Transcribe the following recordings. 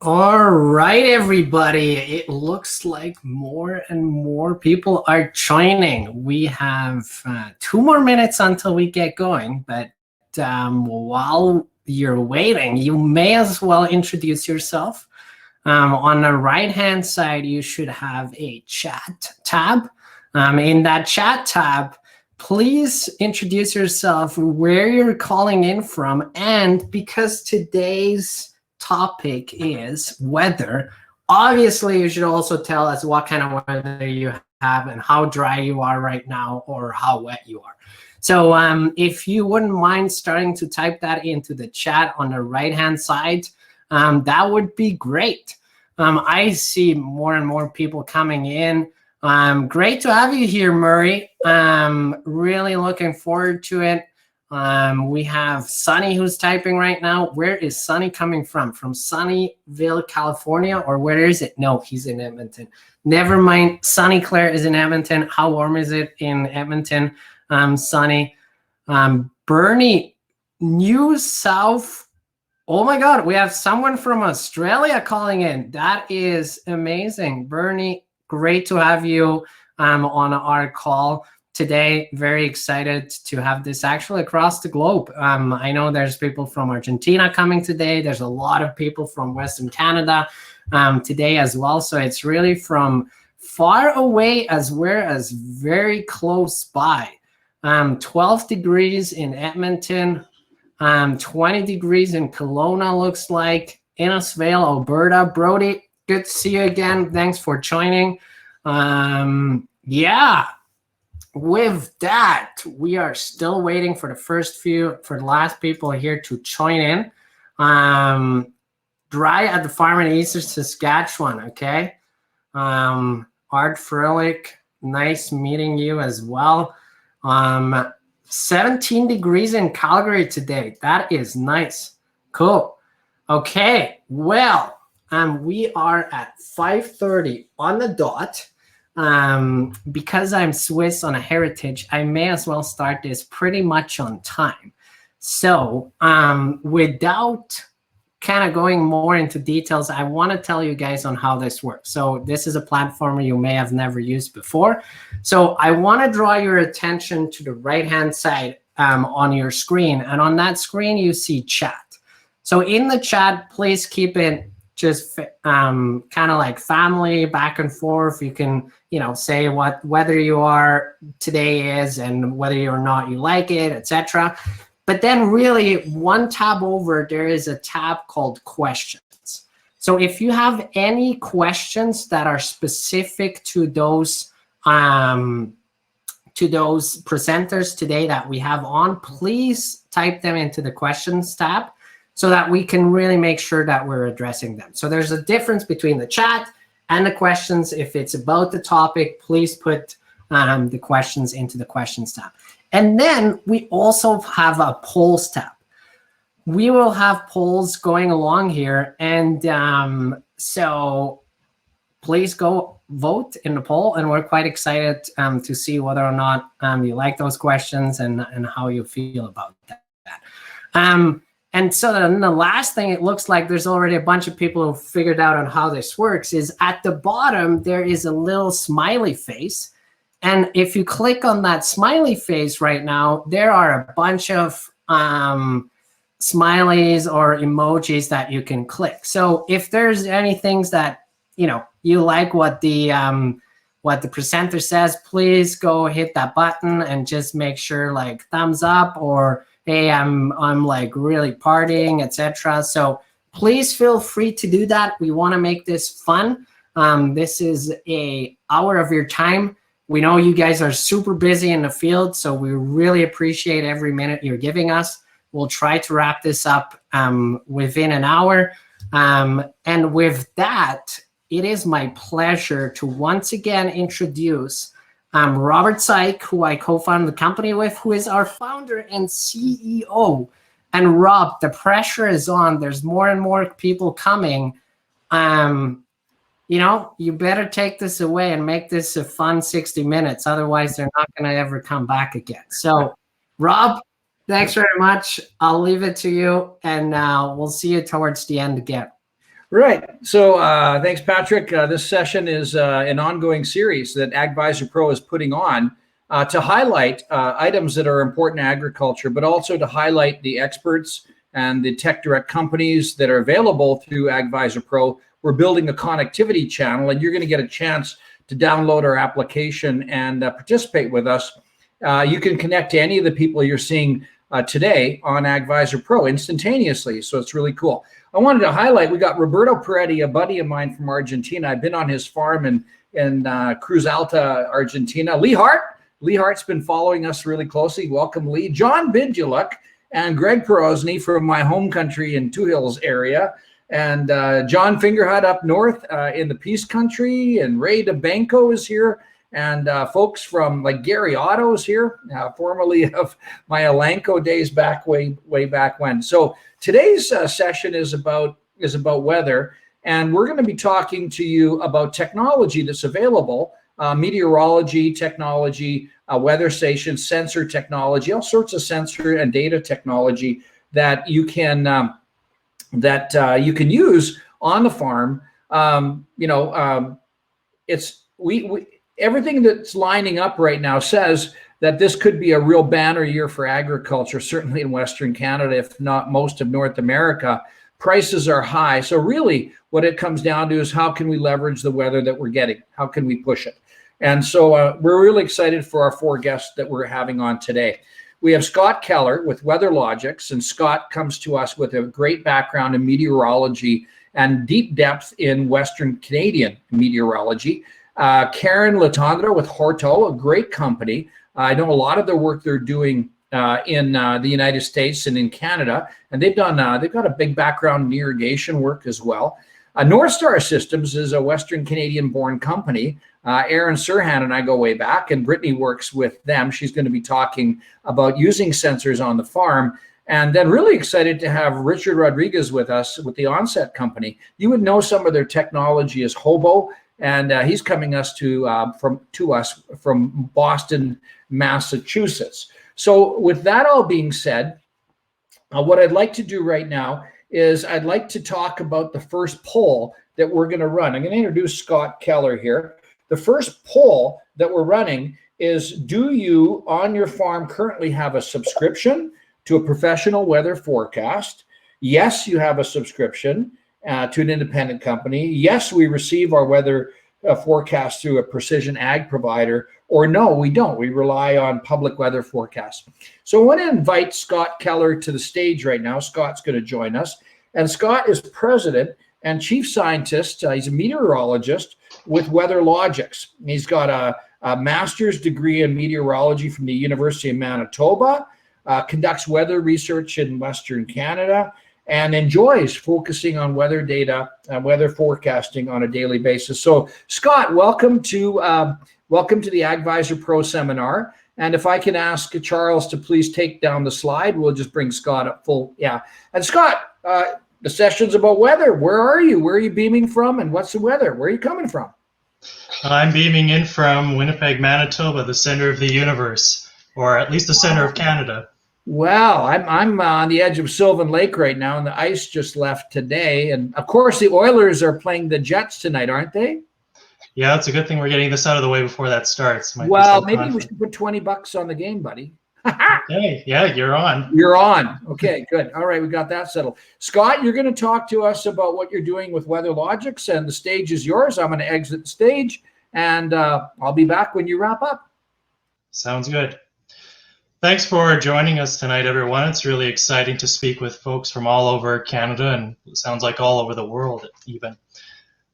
All right, everybody. It looks like more and more people are joining. We have 2 more minutes until we get going, but while you're waiting, you may as well introduce yourself. On the right-hand side, you should have a chat tab. In that chat tab, please introduce yourself, where you're calling in from, and because today's topic is weather, obviously you should also tell us what kind of weather you have and how dry you are right now or how wet you are. So if you wouldn't mind starting to type that into the chat on the right hand side, that would be great. I see more and more people coming in. Great to have you here, Murray. Really looking forward to it. We have Sunny who's typing right now. Where is Sunny coming from? From Sunnyvale, California, or where is it? No, he's in Edmonton. Never mind. Sunny Claire is in Edmonton. How warm is it in Edmonton, Sunny? Bernie, New South. Oh my God, we have someone from Australia calling in. That is amazing. Bernie, great to have you on our call today. Very excited to have this actually across the globe. I know there's people from Argentina coming today. There's a lot of people from Western Canada today as well. So it's really from far away as well as very close by. 12 degrees in Edmonton, 20 degrees in Kelowna looks like, Innisfail, Alberta. Brody, good to see you again. Thanks for joining. Yeah. With that, we are still waiting for the last people here to join in. Dry at the farm in Eastern Saskatchewan, okay? Art Froelich, nice meeting you as well. 17 degrees in Calgary today. That is nice. Cool. Okay, well, we are at 5:30 on the dot. Because I'm Swiss on a heritage, I may as well start this pretty much on time. So without kind of going more into details, I want to tell you guys on how this works. So this is a platform you may have never used before. So I want to draw your attention to the right-hand side on your screen. And on that screen, you see chat. So in the chat, please keep it just kind of like family, back and forth. You can, say what weather you are today is and whether or not you like it, etc. But then really one tab over, there is a tab called questions. So if you have any questions that are specific to those presenters today that we have on, please type them into the questions tab, so that we can really make sure that we're addressing them. So there's a difference between the chat and the questions. If it's about the topic, please put the questions into the questions tab. And then we also have a polls tab. We will have polls going along here. And so please go vote in the poll. And we're quite excited to see whether or not you like those questions and how you feel about that. And so then the last thing, it looks like there's already a bunch of people who figured out on how this works, is at the bottom, there is a little smiley face. And if you click on that smiley face right now, there are a bunch of smileys or emojis that you can click. So if there's any things that, you like what the presenter says, please go hit that button and just make sure like thumbs up or, hey, I'm like really partying, etc. So please feel free to do that. We want to make this fun. This is an hour of your time. We know you guys are super busy in the field, so we really appreciate every minute you're giving us. We'll try to wrap this up within an hour. And with that, it is my pleasure to once again introduce Robert Syke, who I co-founded the company with, who is our founder and CEO. And Rob, the pressure is on. There's more and more people coming. You better take this away and make this a fun 60 minutes. Otherwise, they're not going to ever come back again. So, Rob, thanks very much. I'll leave it to you, and we'll see you towards the end again. Right. So thanks, Patrick. This session is an ongoing series that AgVisor Pro is putting on to highlight items that are important to agriculture, but also to highlight the experts and the tech direct companies that are available through AgVisor Pro. We're building a connectivity channel, and you're going to get a chance to download our application and participate with us. You can connect to any of the people you're seeing today on AgVisor Pro instantaneously. So it's really cool. I wanted to highlight, we got Roberto Peretti, a buddy of mine from Argentina. I've been on his farm in Cruz Alta, Argentina. Lee Hart's been following us really closely. Welcome, Lee. John Biduluk and Greg Perosny from my home country in Two Hills area. And John Fingerhut up north in the Peace Country. And Ray DeBanco is here. And folks from like Gary Otto's here, formerly of my Elanco days back way back when. So today's session is about weather, and we're going to be talking to you about technology that's available, meteorology technology, weather stations, sensor technology, all sorts of sensor and data technology that you can use on the farm. Everything that's lining up right now says that this could be a real banner year for agriculture, certainly in Western Canada, if not most of North America. Prices are high. So really what it comes down to is how can we leverage the weather that we're getting? How can we push it? And so we're really excited for our four guests that we're having on today. We have Scott Keller with WeatherLogics, and Scott comes to us with a great background in meteorology and deep depth in Western Canadian meteorology. Karen Latondra with Horto, a great company. I know a lot of the work they're doing in the United States and in Canada, and they've got a big background in irrigation work as well. North Star Systems is a Western Canadian-born company. Aaron Serhan and I go way back, and Brittany works with them. She's going to be talking about using sensors on the farm. And then really excited to have Richard Rodriguez with us with the Onset Company. You would know some of their technology as Hobo. And he's coming to us from Boston, Massachusetts. So with that all being said, what I'd like to do right now is I'd like to talk about the first poll that we're going to run. I'm going to introduce Scott Keller here. The first poll that we're running is, do you on your farm currently have a subscription to a professional weather forecast? Yes, you have a subscription to an independent company. Yes, we receive our weather forecast through a precision ag provider, or no, we don't. We rely on public weather forecasts. So I want to invite Scott Keller to the stage right now. Scott's going to join us. And Scott is president and chief scientist. He's a meteorologist with WeatherLogics. He's got a master's degree in meteorology from the University of Manitoba, conducts weather research in Western Canada, and enjoys focusing on weather data and weather forecasting on a daily basis. So, Scott, welcome to the AgVisor Pro seminar. And if I can ask Charles to please take down the slide, we'll just bring Scott up full. Yeah. And Scott, the session's about weather. Where are you? Where are you beaming from? And what's the weather? Where are you coming from? I'm beaming in from Winnipeg, Manitoba, the center of the universe, or at least the center of Canada. Well, I'm on the edge of Sylvan Lake right now, and the ice just left today. And of course, the Oilers are playing the Jets tonight, aren't they? Yeah, it's a good thing we're getting this out of the way before that starts. Well, maybe we should put $20 on the game, buddy. Okay, yeah, you're on. You're on. Okay, good. All right, we got that settled. Scott, you're going to talk to us about what you're doing with WeatherLogics, and the stage is yours. I'm going to exit the stage, and I'll be back when you wrap up. Sounds good. Thanks for joining us tonight, everyone. It's really exciting to speak with folks from all over Canada, and it sounds like all over the world even.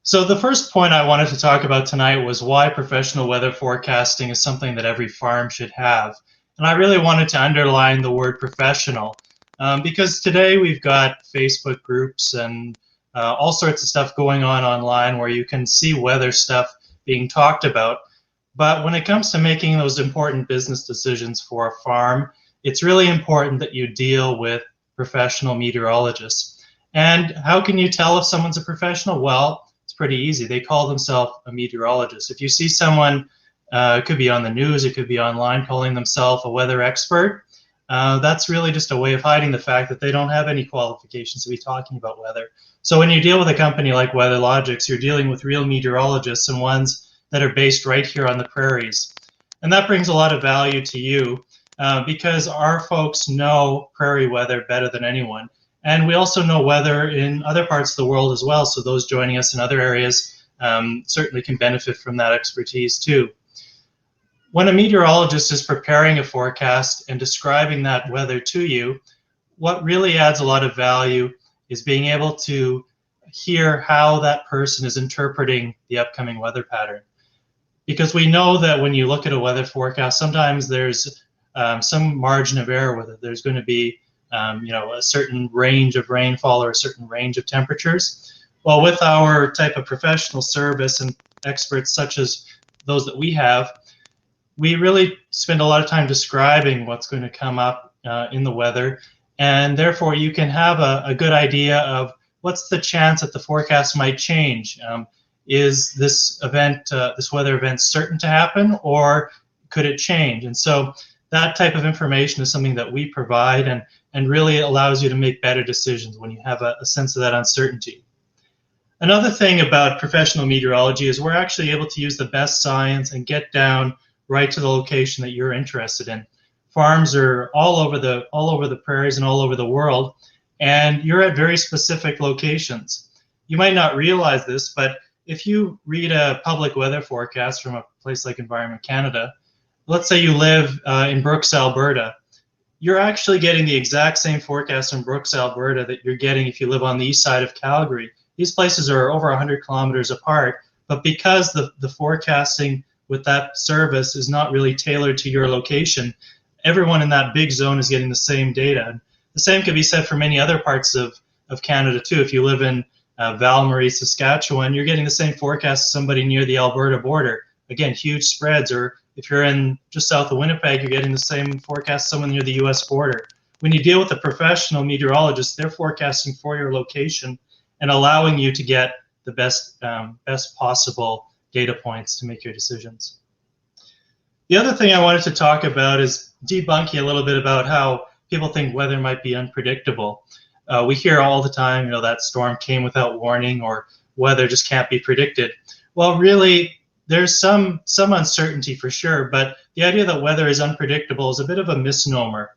So the first point I wanted to talk about tonight was why professional weather forecasting is something that every farm should have. And I really wanted to underline the word professional because today we've got Facebook groups and all sorts of stuff going on online where you can see weather stuff being talked about. But when it comes to making those important business decisions for a farm, it's really important that you deal with professional meteorologists. And how can you tell if someone's a professional? Well, it's pretty easy. They call themselves a meteorologist. If you see someone, it could be on the news, it could be online, calling themselves a weather expert, that's really just a way of hiding the fact that they don't have any qualifications to be talking about weather. So when you deal with a company like WeatherLogics, you're dealing with real meteorologists and ones that are based right here on the prairies. And that brings a lot of value to you because our folks know prairie weather better than anyone. And we also know weather in other parts of the world as well. So those joining us in other areas certainly can benefit from that expertise too. When a meteorologist is preparing a forecast and describing that weather to you, what really adds a lot of value is being able to hear how that person is interpreting the upcoming weather pattern. Because we know that when you look at a weather forecast, sometimes there's some margin of error with it. There's going to be a certain range of rainfall or a certain range of temperatures. Well, with our type of professional service and experts such as those that we have, we really spend a lot of time describing what's going to come up in the weather, and therefore you can have a good idea of what's the chance that the forecast might change. Is this event, this weather event, certain to happen, or could it change? And so that type of information is something that we provide, and really allows you to make better decisions when you have a sense of that uncertainty. Another thing about professional meteorology is we're actually able to use the best science and get down right to the location that you're interested in. Farms are all over the prairies and all over the world, and you're at very specific locations. You might not realize this, but if you read a public weather forecast from a place like Environment Canada, let's say you live in Brooks, Alberta, you're actually getting the exact same forecast in Brooks, Alberta that you're getting if you live on the east side of Calgary. These places are over 100 kilometers apart, but because the forecasting with that service is not really tailored to your location, everyone in that big zone is getting the same data. The same could be said for many other parts of Canada too. If you live in Val-Marie, Saskatchewan, you're getting the same forecast as somebody near the Alberta border. Again, huge spreads. Or if you're in just south of Winnipeg, you're getting the same forecast as someone near the US border. When you deal with a professional meteorologist, they're forecasting for your location and allowing you to get the best possible data points to make your decisions. The other thing I wanted to talk about is debunking a little bit about how people think weather might be unpredictable. We hear all the time, that storm came without warning, or weather just can't be predicted. Well, really, there's some uncertainty for sure, but the idea that weather is unpredictable is a bit of a misnomer.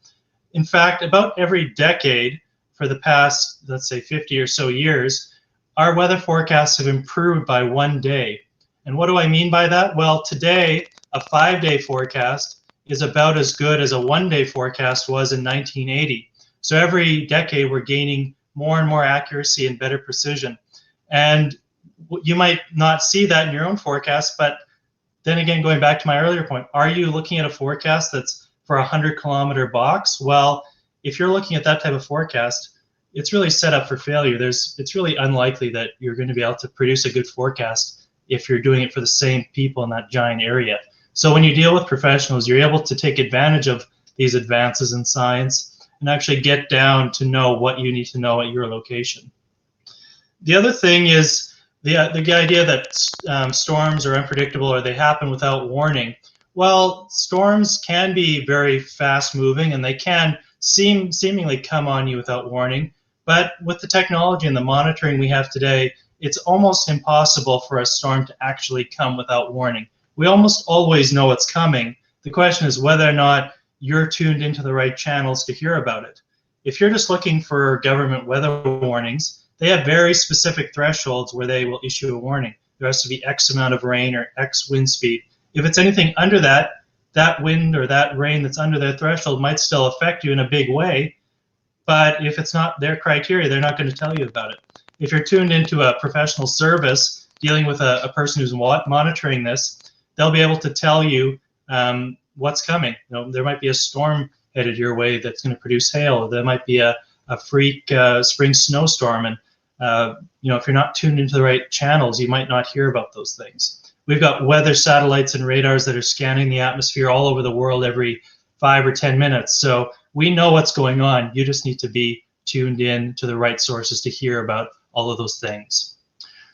In fact, about every decade for the past, let's say 50 or so years, our weather forecasts have improved by 1 day. And what do I mean by that? Well, today, a 5-day forecast is about as good as a 1-day forecast was in 1980. So every decade, we're gaining more and more accuracy and better precision. And you might not see that in your own forecast, but then again, going back to my earlier point, are you looking at a forecast that's for a 100-kilometer box? Well, if you're looking at that type of forecast, it's really set up for failure. It's really unlikely that you're going to be able to produce a good forecast if you're doing it for the same people in that giant area. So when you deal with professionals, you're able to take advantage of these advances in science and actually get down to know what you need to know at your location. The other thing is the idea that storms are unpredictable or they happen without warning. Well, storms can be very fast moving and they can seemingly come on you without warning, but with the technology and the monitoring we have today, it's almost impossible for a storm to actually come without warning. We almost always know it's coming. The question is whether or not you're tuned into the right channels to hear about it. If you're just looking for government weather warnings, they have very specific thresholds where they will issue a warning. There has to be X amount of rain or X wind speed. If it's anything under that wind or that rain that's under their threshold might still affect you in a big way, but if it's not their criteria, they're not going to tell you about it. If you're tuned into a professional service dealing with a person who's monitoring this, they'll be able to tell you what's coming. There might be a storm headed your way that's going to produce hail. There might be a freak spring snowstorm, and if you're not tuned into the right channels, you might not hear about those things. We've got weather satellites and radars that are scanning the atmosphere all over the world every 5 or 10 minutes. So we know what's going on. You just need to be tuned in to the right sources to hear about all of those things.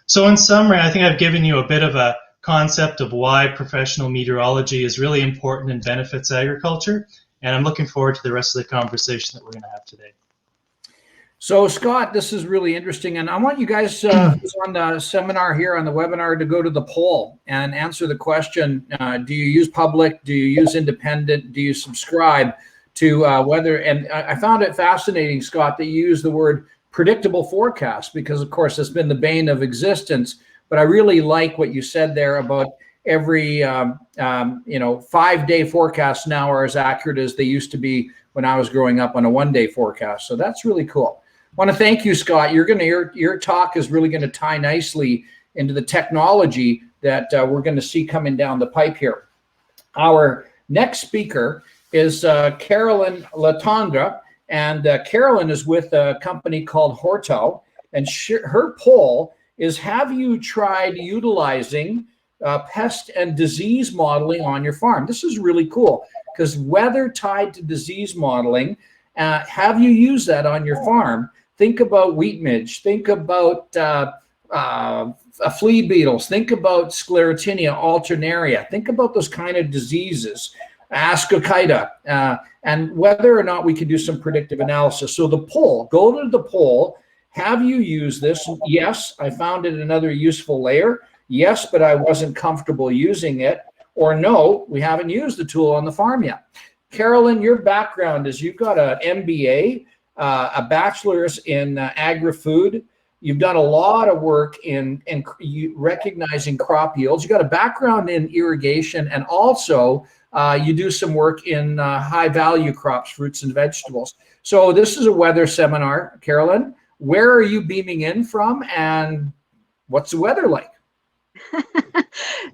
So in summary, I think I've given you a bit of a concept of why professional meteorology is really important and benefits agriculture. And I'm looking forward to the rest of the conversation that we're going to have today. So Scott, this is really interesting, and I want you guys who's on the seminar here on the webinar to go to the poll and answer the question: do you use public? Do you use independent? Do you subscribe to weather? And I found it fascinating, Scott, that you use the word predictable forecast, because of course it's been the bane of existence. But I really like what you said there about every 5-day forecasts now are as accurate as they used to be when I was growing up on a 1-day forecast. So that's really cool. I want to thank you, Scott. Your talk is really going to tie nicely into the technology that we're going to see coming down the pipe here. Our next speaker is Carolyn Latondra, and Carolyn is with a company called Horto, and her poll is: have you tried utilizing pest and disease modeling on your farm? This is really cool, because weather tied to disease modeling, have you used that on your farm? Think about wheat midge, think about flea beetles, think about sclerotinia, alternaria, think about those kind of diseases, ascochyta, and whether or not we can do some predictive analysis. So the poll, go to the poll: have you used this? Yes, I found it another useful layer. Yes, but I wasn't comfortable using it. Or no, we haven't used the tool on the farm yet. Carolyn, your background is you've got an MBA, a bachelor's in agri-food. You've done a lot of work in recognizing crop yields. You've got a background in irrigation, and also you do some work in high-value crops, fruits and vegetables. So this is a weather seminar. Carolyn, where are you beaming in from, and what's the weather like?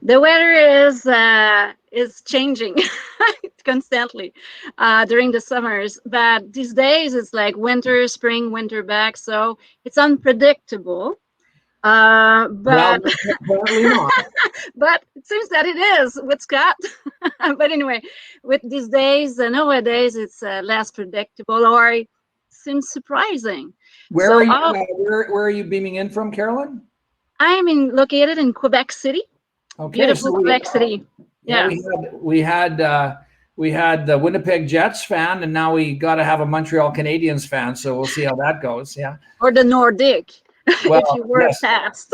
The weather is changing constantly during the summers, but these days it's like winter, spring, winter back, so it's unpredictable. But not. but it seems that it is with Scott. But anyway, with these days, nowadays it's less predictable, or it seems surprising. Where are you beaming in from, Carolyn? I'm located in Quebec City. Okay, beautiful Quebec City. Yeah, we had the Winnipeg Jets fan, and now we got to have a Montreal Canadiens fan. So we'll see how that goes. Yeah, or the Nordic, well, if you were fast.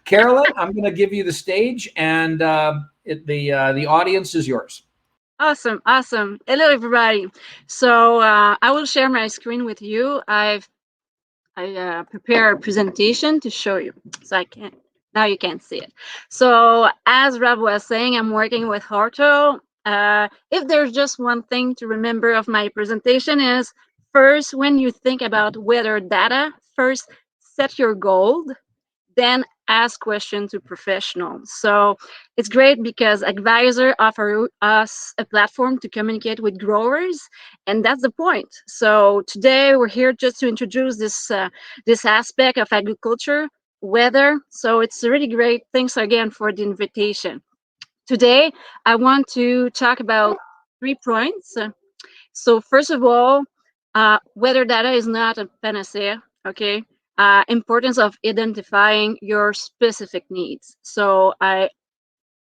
Carolyn, I'm going to give you the stage, and the audience is yours. Awesome. Hello, everybody. So I will share my screen with you. I prepare a presentation to show you, so now you can see it. So as Rob was saying, I'm working with Horto. If there's just one thing to remember of my presentation is, first, when you think about weather data, first set your goal, then ask questions to professionals. So it's great because advisors offer us a platform to communicate with growers, and that's the point. So today we're here just to introduce this aspect of agriculture, weather. So it's really great. Thanks again for the invitation. Today I want to talk about 3 points. So first of all, weather data is not a panacea, okay? Importance of identifying your specific needs. So I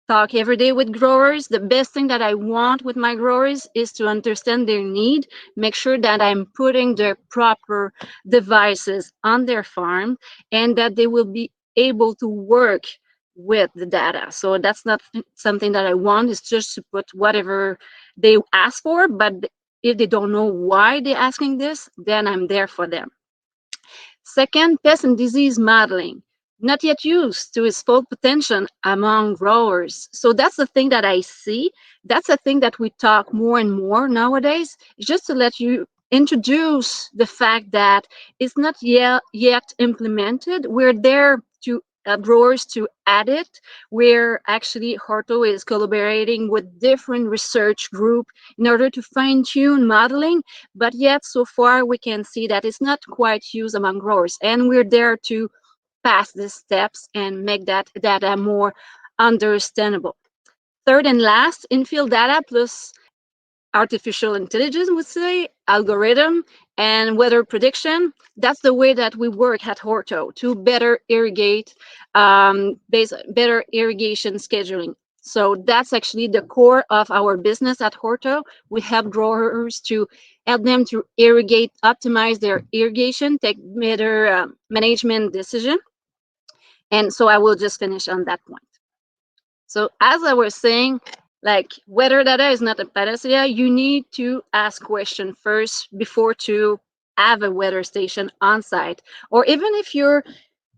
talk every day with growers. The best thing that I want with my growers is to understand their need, make sure that I'm putting the proper devices on their farm, and that they will be able to work with the data. So that's not something that I want. It's just to put whatever they ask for, but if they don't know why they're asking this, then I'm there for them. Second, pest and disease modeling, not yet used to its full potential among growers. So that's the thing that I see. That's the thing that we talk more and more nowadays. It's just to let you introduce the fact that it's not yet implemented. We're there to growers to add it. We're actually, Horto is collaborating with different research groups in order to fine-tune modeling, but yet so far we can see that it's not quite used among growers, and we're there to pass these steps and make that data more understandable. Third and last, in-field data plus artificial intelligence, would say, algorithm and weather prediction. That's the way that we work at Horto to better irrigate, better irrigation scheduling. So that's actually the core of our business at Horto. We help growers to help them to irrigate, optimize their irrigation, take better management decision. And so I will just finish on that point. So as I was saying, like weather data is not a panacea. You need to ask questions first before to have a weather station on site, or even if you're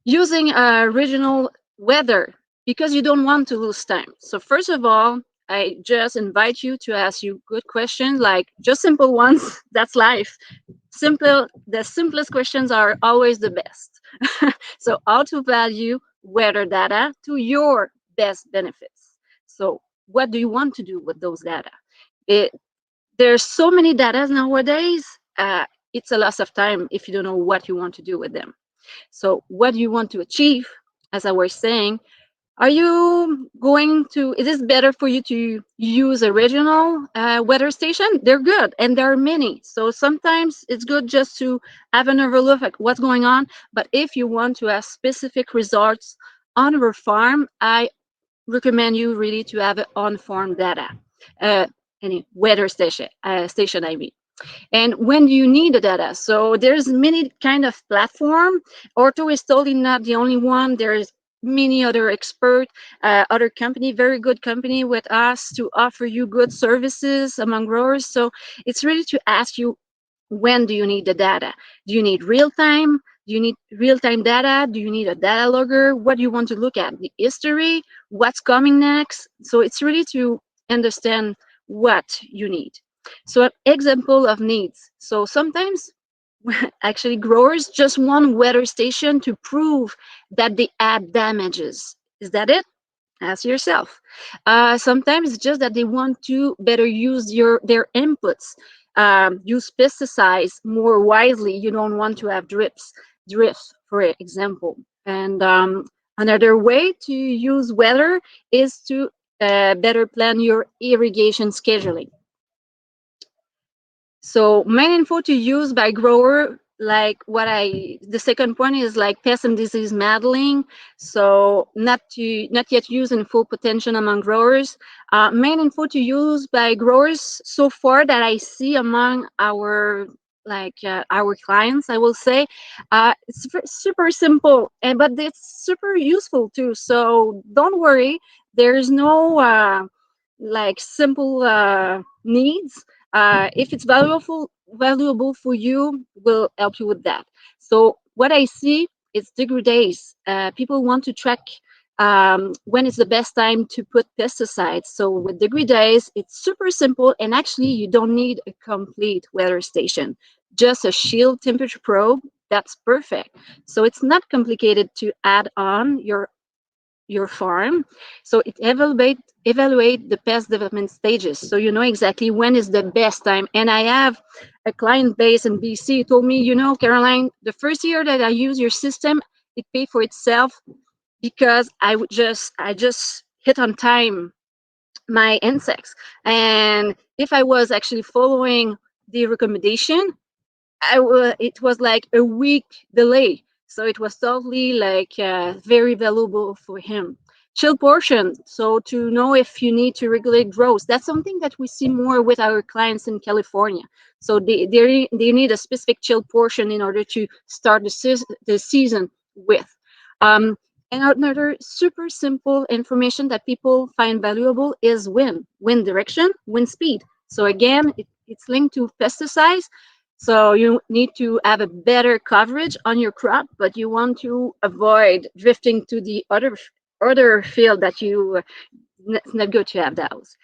using regional weather, because you don't want to lose time. So first of all, I just invite you to ask you good questions, like just simple ones. That's life. The simplest questions are always the best. So how to value weather data to your best benefits. So what do you want to do with those data? There's so many data nowadays. It's a loss of time if you don't know what you want to do with them. So what do you want to achieve? As I was saying, are you going to, is it better for you to use a regional weather station? They're good, and there are many. So sometimes it's good just to have an overlook at what's going on. But if you want to have specific results on your farm, I recommend you really to have on-farm data, any weather station, I mean. And when do you need the data? So there's many kind of platform. Ortho is totally not the only one. There's many other expert, other company, very good company with us to offer you good services among growers. So it's really to ask you, when do you need the data? Do you need real time? Do you need real-time data? Do you need a data logger? What do you want to look at? The history? What's coming next? So it's really to understand what you need. So an example of needs. So sometimes actually growers just want weather station to prove that they had damages. Is that it? Ask yourself. Sometimes it's just that they want to better use their inputs. Use pesticides more wisely. You don't want to have drifts, for example. And another way to use weather is to better plan your irrigation scheduling. So main info to use by grower, like the second point is like pest and disease modeling. So not yet used in full potential among growers. Main info to use by growers so far that I see among our clients, I will say, it's super simple, but it's super useful too. So don't worry, there's no simple needs. If it's valuable for you, we'll help you with that. So what I see is degree days. People want to track when is the best time to put pesticides. So with degree days, it's super simple, and actually you don't need a complete weather station. Just a shield temperature probe, that's perfect. So it's not complicated to add on your farm. So it evaluate the pest development stages, so you know exactly when is the best time. And I have a client base in BC who told me, you know, Caroline, the first year that I use your system, it paid for itself because I just hit on time my insects. And if I was actually following the recommendation, it was like a week delay. So it was totally very valuable for him. Chill portion. So to know if you need to regulate growth, that's something that we see more with our clients in California. So they need a specific chill portion in order to start the season with. And another super simple information that people find valuable is wind direction, wind speed. So again, it's linked to pesticides. So you need to have a better coverage on your crop, but you want to avoid drifting to the other field that it's not good to have those.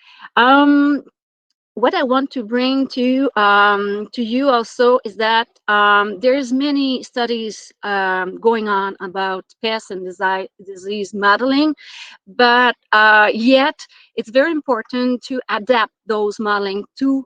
What I want to bring to you also is that there's many studies going on about pest and disease modeling, but yet it's very important to adapt those modeling to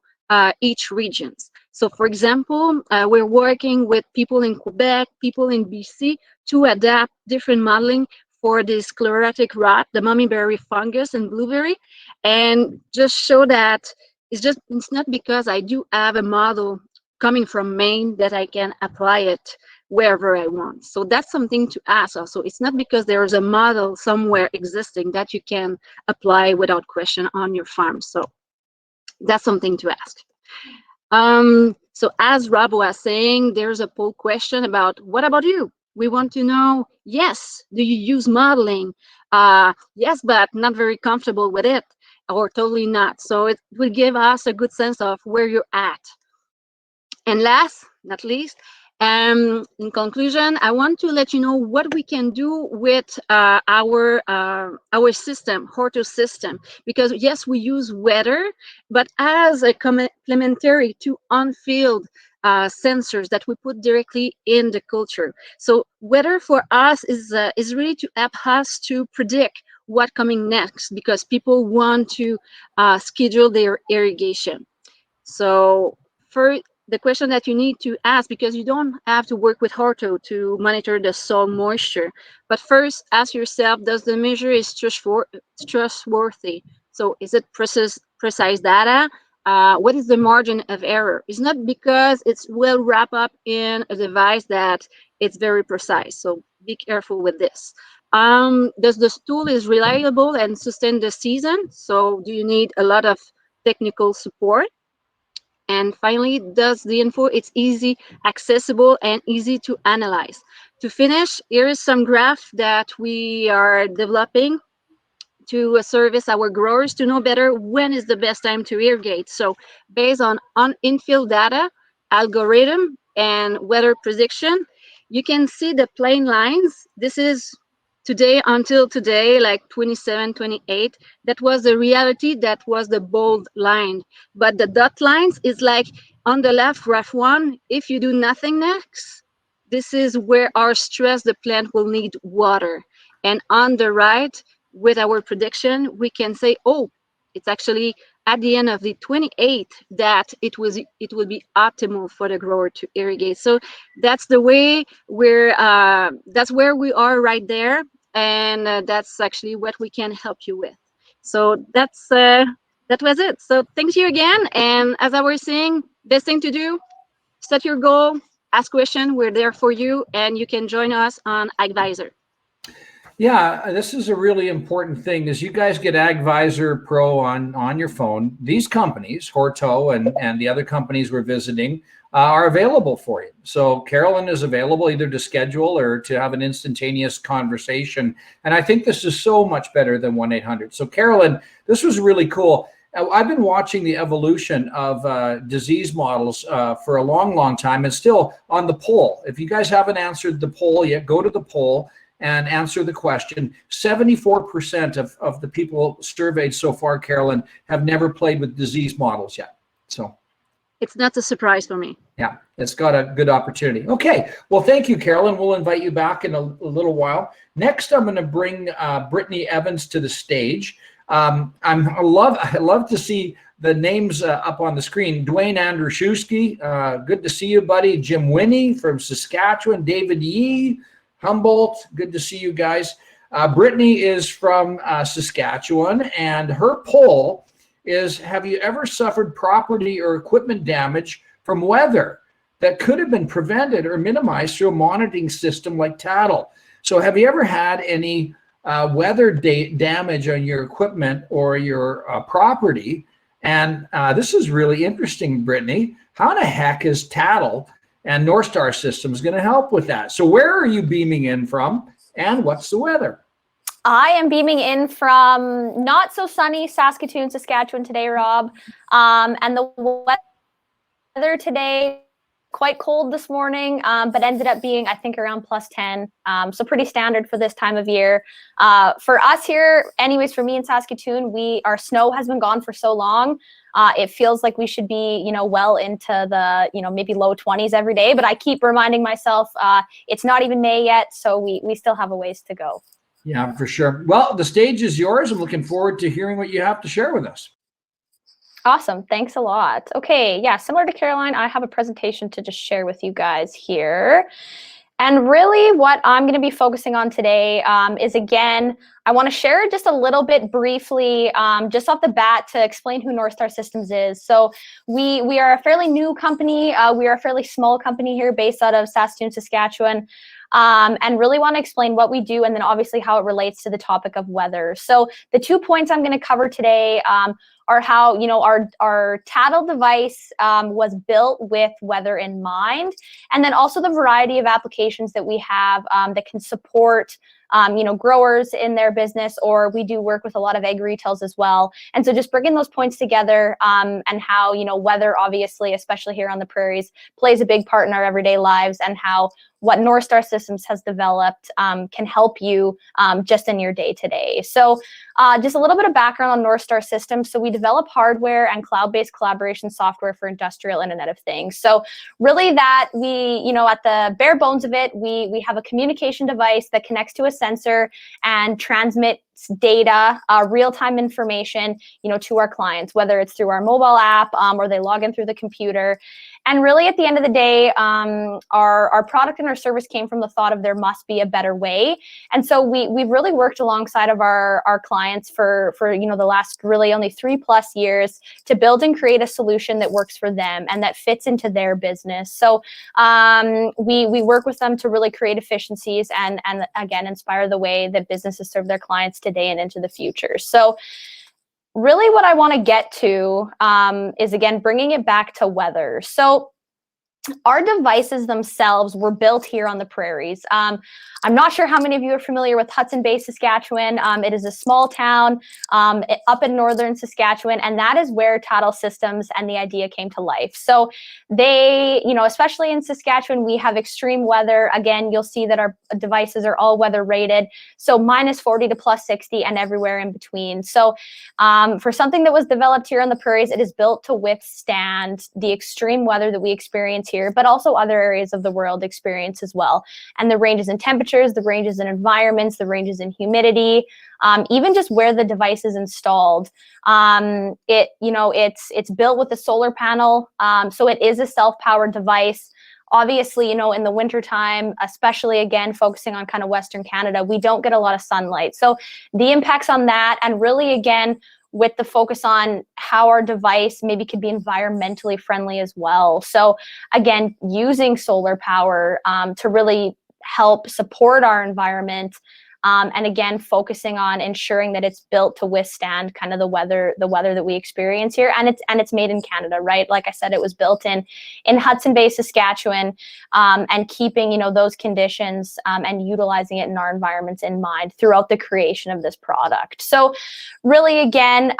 each regions. So for example, we're working with people in Quebec, people in BC to adapt different modeling for this sclerotic rot, the mummyberry fungus and blueberry, and just show that it's not because I do have a model coming from Maine that I can apply it wherever I want. So that's something to ask also. It's not because there is a model somewhere existing that you can apply without question on your farm. So that's something to ask. So as Rob was saying, there's a poll question about, what about you? We want to know, yes, do you use modeling? Yes, but not very comfortable with it, or totally not. So it will give us a good sense of where you're at. And last, not least, in conclusion, I want to let you know what we can do with our system, Horto system, because yes, we use weather, but as a complementary to on-field sensors that we put directly in the culture. So weather for us is really to help us to predict what's coming next, because people want to schedule their irrigation. So for the question that you need to ask, because you don't have to work with Horto to monitor the soil moisture, but first ask yourself, does the measure is trustworthy? So is it precise data? What is the margin of error? It's not because it's well wrapped up in a device that it's very precise. So be careful with this. Does the tool is reliable and sustain the season? So do you need a lot of technical support? And finally, does the info, it's easy, accessible, and easy to analyze. To finish, here is some graph that we are developing to service our growers to know better when is the best time to irrigate. So based on infield data, algorithm, and weather prediction, you can see the plain lines. This is today until today, like 27, 28. That was the reality, that was the bold line. But the dot lines is like on the left, graph one, if you do nothing next, this is where our stress, the plant will need water. And on the right, with our prediction, we can say, oh, it's actually at the end of the 28th that it will be optimal for the grower to irrigate. So that's the way that's where we are right there, and that's actually what we can help you with. So that was it. So thank you again. And as I was saying, best thing to do, set your goal, ask question. We're there for you, and you can join us on AgVisor. Yeah, this is a really important thing. As you guys get AgVisor Pro on your phone, these companies, Horto and the other companies we're visiting, are available for you. So Carolyn is available either to schedule or to have an instantaneous conversation. And I think this is so much better than 1-800. So Carolyn, this was really cool. I've been watching the evolution of disease models for a long, long time, and still on the poll. If you guys haven't answered the poll yet, go to the poll and answer the question. 74% of the people surveyed so far, Carolyn, have never played with disease models yet. So it's not a surprise for me. Yeah, it's got a good opportunity. Okay, well, thank you, Carolyn. We'll invite you back in a little while. Next, I'm going to bring Brittany Evans to the stage. I love to see the names up on the screen. Dwayne Andruszewski, good to see you, buddy. Jim Winnie from Saskatchewan. David Yee, Humboldt, good to see you guys. Brittany is from Saskatchewan, and her poll is, have you ever suffered property or equipment damage from weather that could have been prevented or minimized through a monitoring system like Tattle? So have you ever had any weather damage on your equipment or your property? And this is really interesting, Brittany. How the heck is Tattle and North Star Systems going to help with that? So where are you beaming in from, and what's the weather? I am beaming in from not so sunny Saskatoon, Saskatchewan today, Rob. And the weather today, quite cold this morning, but ended up being, I think, around +10. So pretty standard for this time of year. For us here, anyways, for me in Saskatoon, our snow has been gone for so long. It feels like we should be, well into the, maybe low 20s every day. But I keep reminding myself it's not even May yet, so we still have a ways to go. Yeah, for sure. Well, the stage is yours. I'm looking forward to hearing what you have to share with us. Awesome. Thanks a lot. Okay. Yeah. Similar to Caroline, I have a presentation to just share with you guys here. And really what I'm going to be focusing on today is, again, I want to share just a little bit briefly, just off the bat, to explain who North Star Systems is. So we are a fairly new company. We are a fairly small company here based out of Saskatoon, Saskatchewan. And really want to explain what we do and then obviously how it relates to the topic of weather. So the 2 points I'm going to cover today are how, our Tattle device was built with weather in mind, and then also the variety of applications that we have that can support growers in their business, or we do work with a lot of ag retails as well. And so just bringing those points together and how, weather, obviously, especially here on the prairies, plays a big part in our everyday lives, and how what North Star Systems has developed can help you just in your day-to-day. So just a little bit of background on North Star Systems. So we develop hardware and cloud-based collaboration software for industrial Internet of Things. So really that we, at the bare bones of it, we have a communication device that connects to a sensor and transmits data, real-time information, to our clients, whether it's through our mobile app or they log in through the computer. And really, at the end of the day, our product and our service came from the thought of there must be a better way. And so we've really worked alongside of our clients for the last really only 3+ years to build and create a solution that works for them and that fits into their business. So we work with them to really create efficiencies and again, inspire the way that businesses serve their clients today and into the future. So really what I want to get to is, again, bringing it back to weather. So our devices themselves were built here on the prairies. I'm not sure how many of you are familiar with Hudson Bay, Saskatchewan. It is a small town up in northern Saskatchewan, and that is where Tattle Systems and the idea came to life. So they, especially in Saskatchewan, we have extreme weather. Again, you'll see that our devices are all weather rated, so -40 to +60 and everywhere in between. So for something that was developed here on the prairies, it is built to withstand the extreme weather that we experience here, but also other areas of the world experience as well. And the ranges in temperatures, the ranges in environments, the ranges in humidity, even just where the device is installed. It's built with a solar panel, so it is a self-powered device. Obviously, in the wintertime, especially, again, focusing on kind of Western Canada, we don't get a lot of sunlight. So the impacts on that, and really, again, with the focus on how our device maybe could be environmentally friendly as well. So again, using solar power to really help support our environment, and again, focusing on ensuring that it's built to withstand kind of the weather that we experience here, and it's made in Canada, right? Like I said, it was built in Hudson Bay, Saskatchewan, and keeping those conditions and utilizing it in our environments in mind throughout the creation of this product. So, really, again,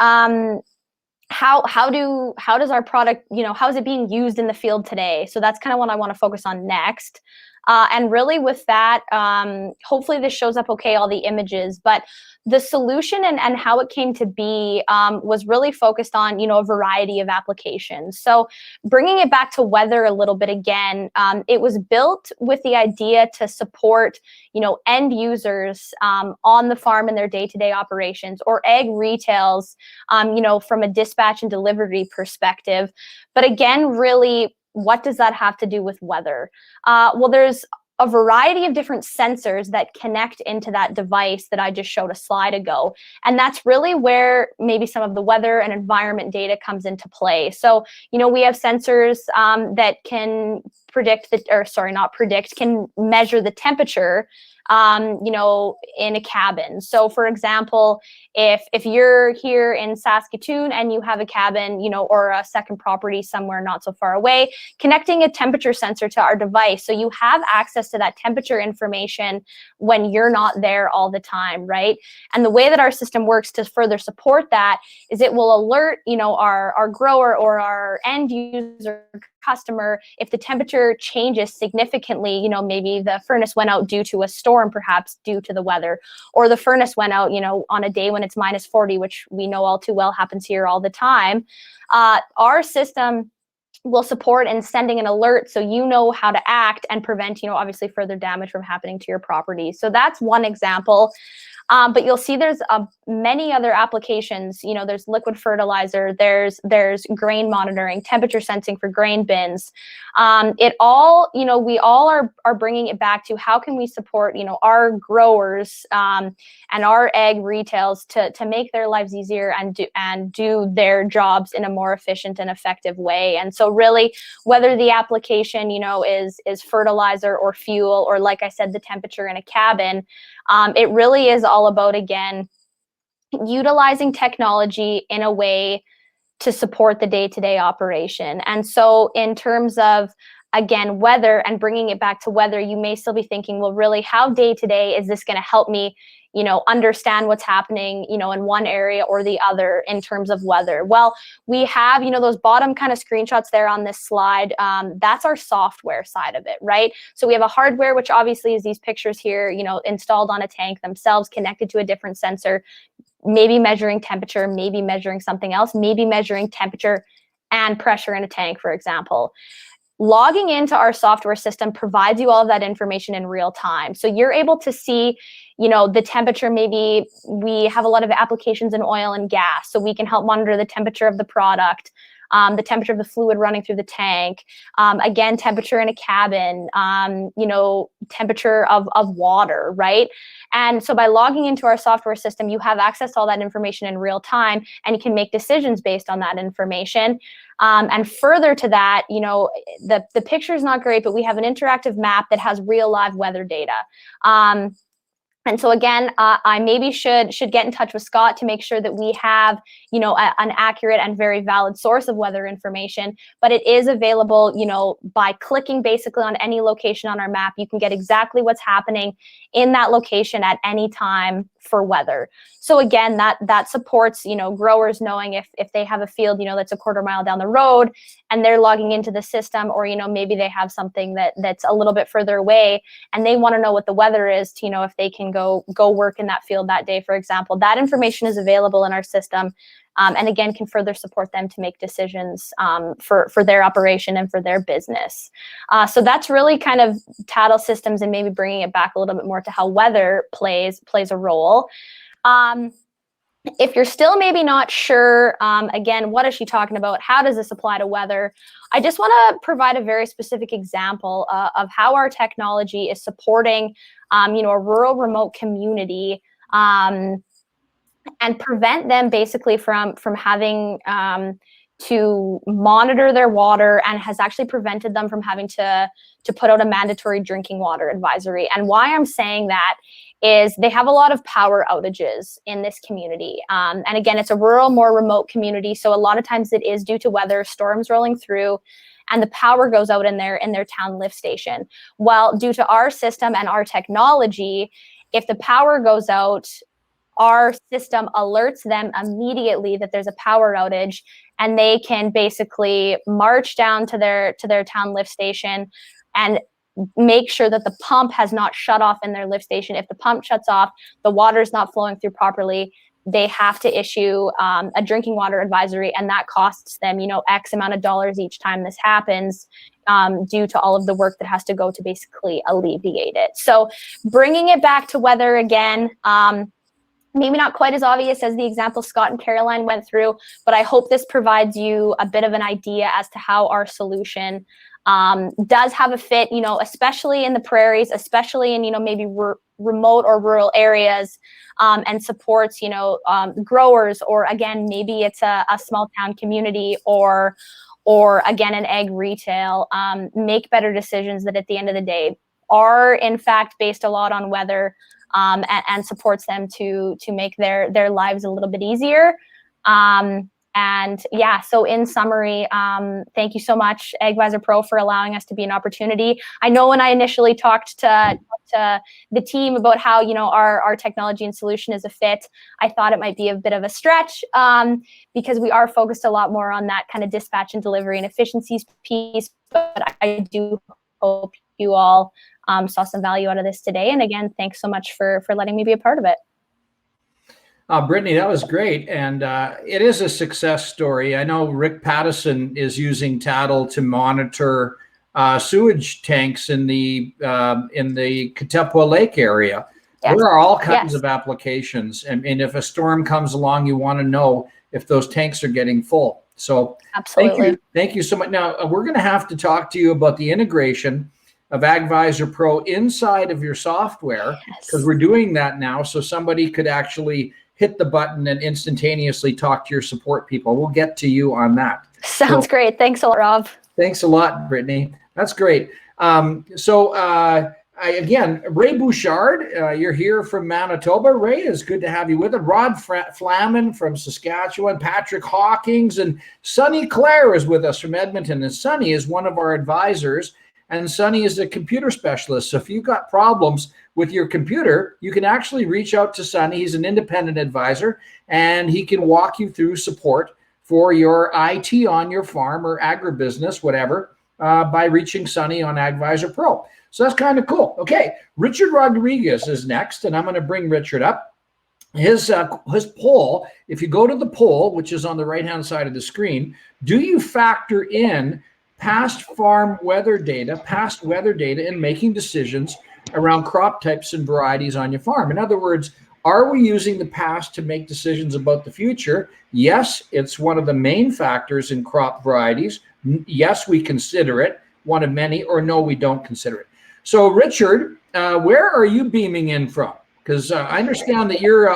how does our product, how is it being used in the field today? So that's kind of what I want to focus on next. And really with that, hopefully this shows up okay, all the images, but the solution and how it came to be was really focused on, a variety of applications. So bringing it back to weather a little bit again, it was built with the idea to support, end users on the farm in their day-to-day operations, or ag retails, from a dispatch and delivery perspective. But again, really, what does that have to do with weather? Well, there's a variety of different sensors that connect into that device that I just showed a slide ago. And that's really where maybe some of the weather and environment data comes into play. So, we have sensors that can can measure the temperature, in a cabin. So for example, if you're here in Saskatoon and you have a cabin, or a second property somewhere not so far away, connecting a temperature sensor to our device, so you have access to that temperature information when you're not there all the time, right? And the way that our system works to further support that is it will alert, our grower or our end user customer if the temperature changes significantly. Maybe the furnace went out due to a storm, perhaps due to the weather, or the furnace went out, on a day when it's -40, which we know all too well happens here all the time. Our system will support in sending an alert so you know how to act and prevent, obviously further damage from happening to your property. So that's one example. But you'll see there's many other applications. You know, there's liquid fertilizer, there's grain monitoring, temperature sensing for grain bins. It all, you know, we all are bringing it back to how can we support, you know, our growers and our egg retails to make their lives easier and do their jobs in a more efficient and effective way. And so really, whether the application, you know, is fertilizer or fuel, or like I said, the temperature in a cabin, it really is all about, again, utilizing technology in a way to support the day-to-day operation. And so in terms of, again, weather, and bringing it back to weather, you may still be thinking, well, really, how day-to-day is this going to help me, you know, understand what's happening, you know, in one area or the other in terms of weather? Well, we have, you know, those bottom kind of screenshots there on this slide. That's our software side of it, right? So we have a hardware, which obviously is these pictures here, you know, installed on a tank themselves, connected to a different sensor, maybe measuring temperature, maybe measuring something else, maybe measuring temperature and pressure in a tank, for example. Logging into our software system provides you all of that information in real time. So you're able to see, you know, the temperature. Maybe we have a lot of applications in oil and gas, so we can help monitor the temperature of the product, the temperature of the fluid running through the tank, again, temperature in a cabin, you know, temperature of water, right? And so by logging into our software system, you have access to all that information in real time, and you can make decisions based on that information. And further to that, you know, the picture is not great, but we have an interactive map that has real live weather data. And so again, I maybe should get in touch with Scott to make sure that we have, you know, an accurate and very valid source of weather information. But it is available, you know, by clicking basically on any location on our map. You can get exactly what's happening in that location at any time for weather. So again, that supports, you know, growers knowing if they have a field, you know, that's a quarter mile down the road and they're logging into the system, or, you know, maybe they have something that's a little bit further away and they want to know what the weather is to, you know, if they can go work in that field that day, for example. That information is available in our system, and again, can further support them to make decisions for their operation and for their business. So that's really kind of Tattle Systems, and maybe bringing it back a little bit more to how weather plays a role. If you're still maybe not sure, again, what is she talking about? How does this apply to weather? I just want to provide a very specific example of how our technology is supporting, you know, a rural remote community, and prevent them basically from having to monitor their water, and has actually prevented them from having to put out a mandatory drinking water advisory. And why I'm saying that is they have a lot of power outages in this community. And again, it's a rural, more remote community. So a lot of times it is due to weather, storms rolling through, and the power goes out in their town lift station. Well, due to our system and our technology, if the power goes out, our system alerts them immediately that there's a power outage, and they can basically march down to their town lift station and make sure that the pump has not shut off in their lift station. If the pump shuts off, the water is not flowing through properly, they have to issue a drinking water advisory, and that costs them, you know, X amount of dollars each time this happens, due to all of the work that has to go to basically alleviate it. So bringing it back to weather again, maybe not quite as obvious as the example Scott and Caroline went through, but I hope this provides you a bit of an idea as to how our solution does have a fit, you know, especially in the prairies, especially in, you know, maybe remote or rural areas, and supports, you know, growers, or again, maybe it's a small town community, or again, an egg retail, make better decisions that at the end of the day are in fact based a lot on weather, and supports them to make their lives a little bit easier. And yeah, so in summary, thank you so much, AgVisor Pro, for allowing us to be an opportunity. I know when I initially talked to the team about how, you know, our technology and solution is a fit, I thought it might be a bit of a stretch, because we are focused a lot more on that kind of dispatch and delivery and efficiencies piece. But I do hope you all saw some value out of this today. And again, thanks so much for letting me be a part of it. Brittany, that was great. And it is a success story. I know Rick Pattison is using Tattle to monitor sewage tanks in the Katepwa Lake area. Yes. There are all kinds Yes. of applications. And if a storm comes along, you want to know if those tanks are getting full. So Absolutely. Thank you so much. Now, we're going to have to talk to you about the integration of AgVisor Pro inside of your software, because we're doing that now. So somebody could actually hit the button and instantaneously talk to your support people. We'll get to you on that. Sounds great. Thanks a lot, Rob. Thanks a lot, Brittany. That's great. Again, Ray Bouchard, you're here from Manitoba. Ray, it's good to have you with us. Rod Flaman from Saskatchewan, Patrick Hawkins, and Sunny Clare is with us from Edmonton. And Sunny is one of our advisors, and Sunny is a computer specialist. So if you've got problems with your computer, you can actually reach out to Sunny. He's an independent advisor, and he can walk you through support for your IT on your farm or agribusiness, whatever, by reaching Sunny on AgVisor Pro. So that's kind of cool. Okay, Richard Rodriguez is next, and I'm going to bring Richard up. His poll, if you go to the poll, which is on the right-hand side of the screen, do you factor in past weather data in making decisions around crop types and varieties on your farm? In other words, are we using the past to make decisions about the future? Yes, it's one of the main factors in crop varieties. Yes, we consider it one of many, or no, we don't consider it. So, Richard, where are you beaming in from? Because I understand that you're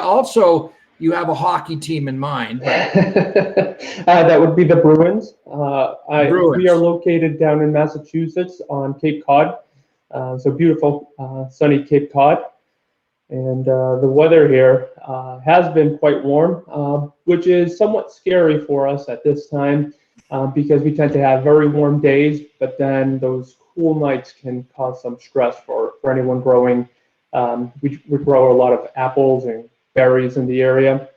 you have a hockey team in mind. That would be the Bruins. Bruins. We are located down in Massachusetts on Cape Cod. So beautiful, sunny Cape Cod. And the weather here has been quite warm, which is somewhat scary for us at this time because we tend to have very warm days, but then those cool nights can cause some stress for anyone growing. We grow a lot of apples and berries in the area.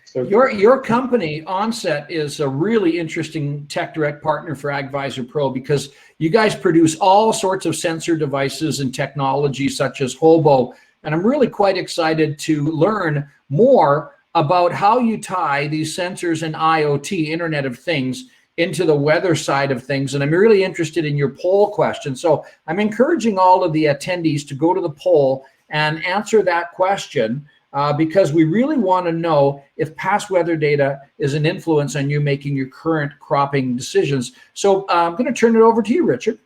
So your company, Onset, is a really interesting tech direct partner for AgVisor Pro, because you guys produce all sorts of sensor devices and technology such as Hobo. And I'm really quite excited to learn more about how you tie these sensors and IoT, Internet of Things, into the weather side of things. And I'm really interested in your poll question. So I'm encouraging all of the attendees to go to the poll and answer that question, because we really want to know if past weather data is an influence on you making your current cropping decisions. So I'm going to turn it over to you, Richard.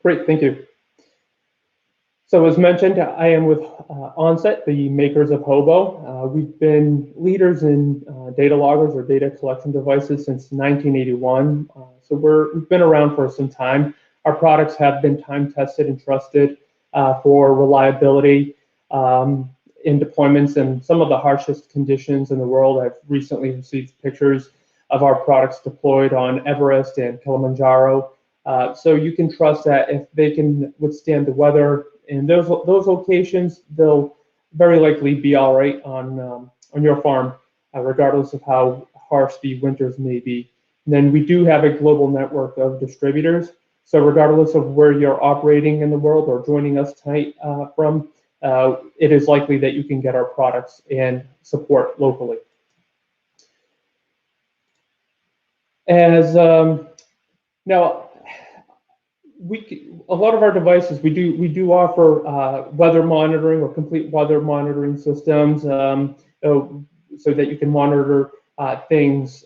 Great, thank you. So as mentioned, I am with Onset, the makers of Hobo. We've been leaders in data loggers or data collection devices since 1981. So we've been around for some time. Our products have been time tested and trusted for reliability in deployments in some of the harshest conditions in the world. I've recently received pictures of our products deployed on Everest and Kilimanjaro. So you can trust that if they can withstand the weather in those locations, they'll very likely be all right on your farm, regardless of how harsh the winters may be. And then we do have a global network of distributors. So regardless of where you're operating in the world or joining us tonight from, it is likely that you can get our products and support locally. As now, a lot of our devices, we do offer weather monitoring or complete weather monitoring systems, so that you can monitor things.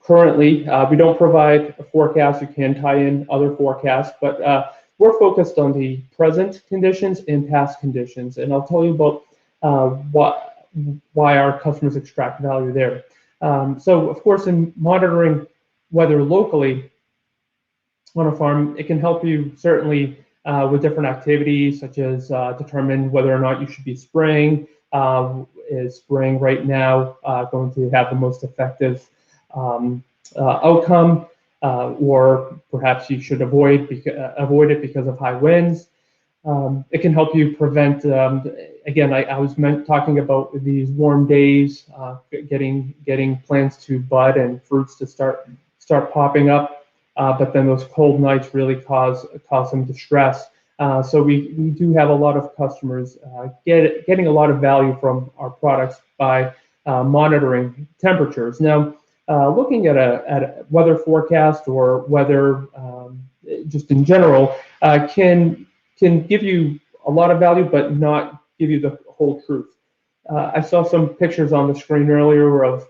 Currently, we don't provide a forecast. You can tie in other forecasts, but we're focused on the present conditions and past conditions, and I'll tell you about why our customers extract value there. So, of course, in monitoring weather locally on a farm, it can help you certainly with different activities, such as determine whether or not you should be spraying. Is spraying right now going to have the most effective outcome, or perhaps you should avoid it because of high winds. It can help you prevent. Again, I was talking about these warm days, getting plants to bud and fruits to start popping up. But then those cold nights really cause some distress. So we do have a lot of customers getting a lot of value from our products by monitoring temperatures. Now, looking at a weather forecast or weather just in general can give you a lot of value, but not give you the whole truth. I saw some pictures on the screen earlier of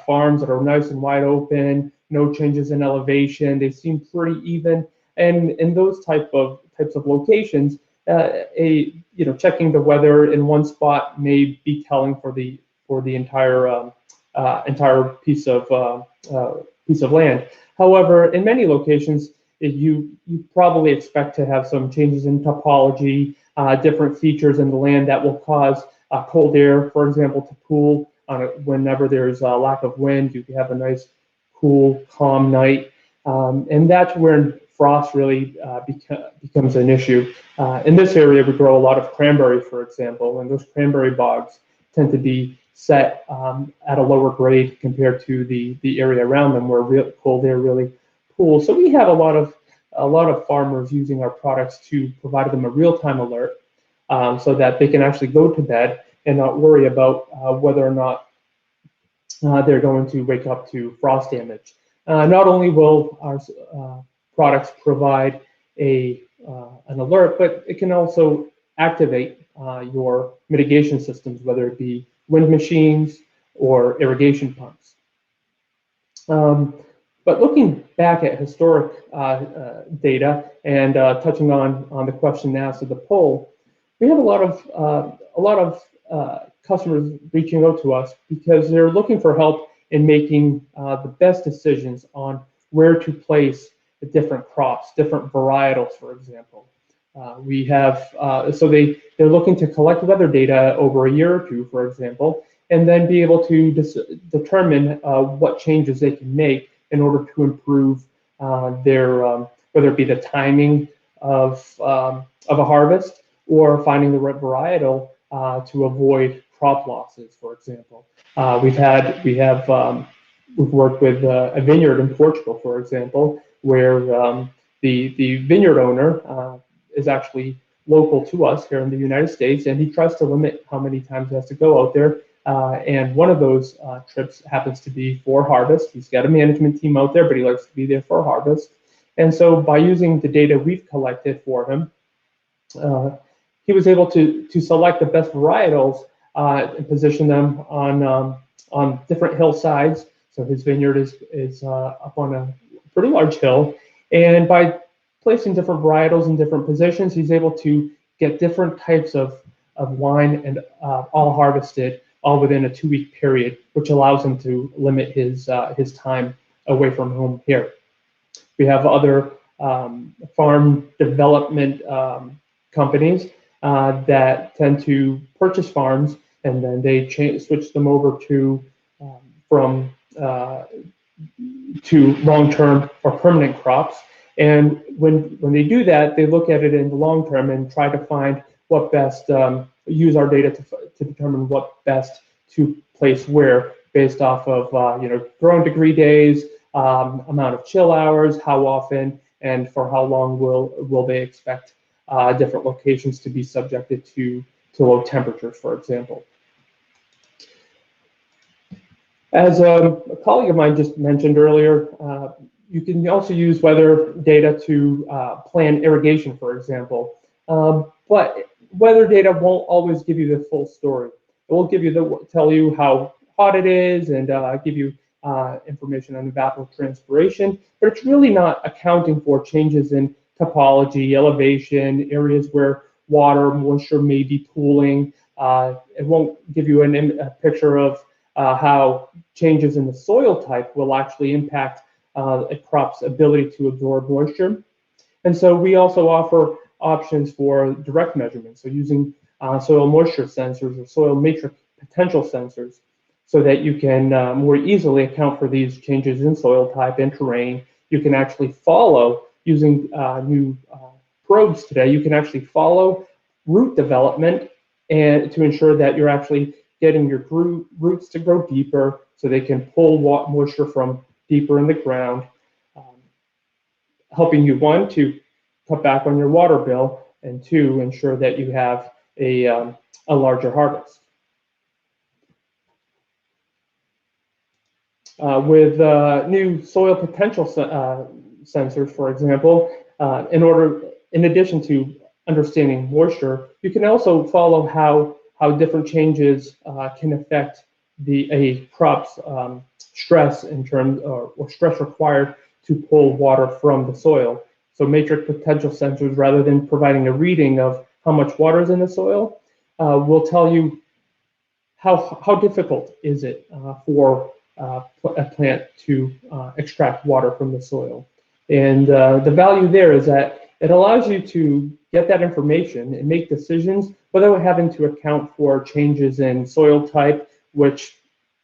farms that are nice and wide open, no changes in elevation. They seem pretty even, and in those types of locations, checking the weather in one spot may be telling for the entire piece of land. However, in many locations, you probably expect to have some changes in topology, different features in the land that will cause cold air, for example, to pool whenever there's a lack of wind. You can have a nice, cool, calm night, and that's where frost really becomes an issue. In this area, we grow a lot of cranberry, for example, and those cranberry bogs tend to be set at a lower grade compared to the area around them, where cold air really pools. So we have a lot of farmers using our products to provide them a real-time alert, so that they can actually go to bed and not worry about whether or not they're going to wake up to frost damage. Not only will our products provide an alert, but it can also activate your mitigation systems, whether it be wind machines or irrigation pumps. But looking back at historic data and touching on the question asked of the poll, we have a lot of customers reaching out to us because they're looking for help in making the best decisions on where to place the different crops, different varietals, for example. We have, so they're looking to collect weather data over a year or two, for example, and then be able to determine what changes they can make in order to improve their, whether it be the timing of a harvest or finding the right varietal to avoid crop losses, for example. We've worked with a vineyard in Portugal, for example, where the vineyard owner is actually local to us here in the United States, and he tries to limit how many times he has to go out there. And one of those trips happens to be for harvest. He's got a management team out there, but he likes to be there for harvest. And so by using the data we've collected for him, he was able to select the best varietals and position them on different hillsides. So his vineyard is up on a pretty large hill, and by placing different varietals in different positions, he's able to get different types of wine and all harvested all within a 2-week period, which allows him to limit his time away from home here. We have other farm development companies that tend to purchase farms, and then they switch them over to long-term or permanent crops. And when they do that, they look at it in the long term and try to find what best, use our data to determine what best to place where, based off of growing degree days, amount of chill hours, how often, and for how long will they expect different locations to be subjected to low temperatures, for example. As a colleague of mine just mentioned earlier, you can also use weather data to plan irrigation, for example. But weather data won't always give you the full story. It will give you tell you how hot it is and give you information on evapotranspiration, but it's really not accounting for changes in topology, elevation, areas where water, moisture may be pooling. It won't give you a picture of how changes in the soil type will actually impact a crop's ability to absorb moisture. And so we also offer options for direct measurements, so using soil moisture sensors or soil matrix potential sensors, so that you can more easily account for these changes in soil type and terrain. You can actually follow, using new probes today, you can actually follow root development and to ensure that you're actually getting your roots to grow deeper so they can pull moisture from deeper in the ground, helping you, one, to cut back on your water bill, and two, ensure that you have a larger harvest. With new soil potential sensors, for example, in addition to understanding moisture, you can also follow how different changes can affect a crop's stress in terms or stress required to pull water from the soil. So matrix potential sensors, rather than providing a reading of how much water is in the soil, will tell you how difficult is it for a plant to extract water from the soil. And the value there is that it allows you to get that information and make decisions without having to account for changes in soil type, which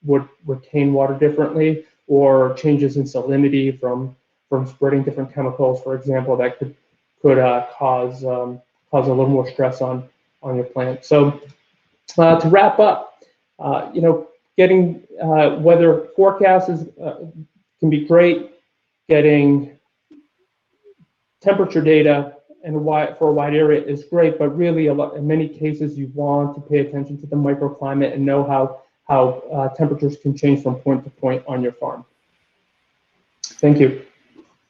would retain water differently, or changes in salinity from spreading different chemicals, for example, that could cause a little more stress on your plant. So to wrap up, getting weather forecasts can be great. Getting temperature data for a wide area is great, but really in many cases you want to pay attention to the microclimate and know how temperatures can change from point to point on your farm. Thank you.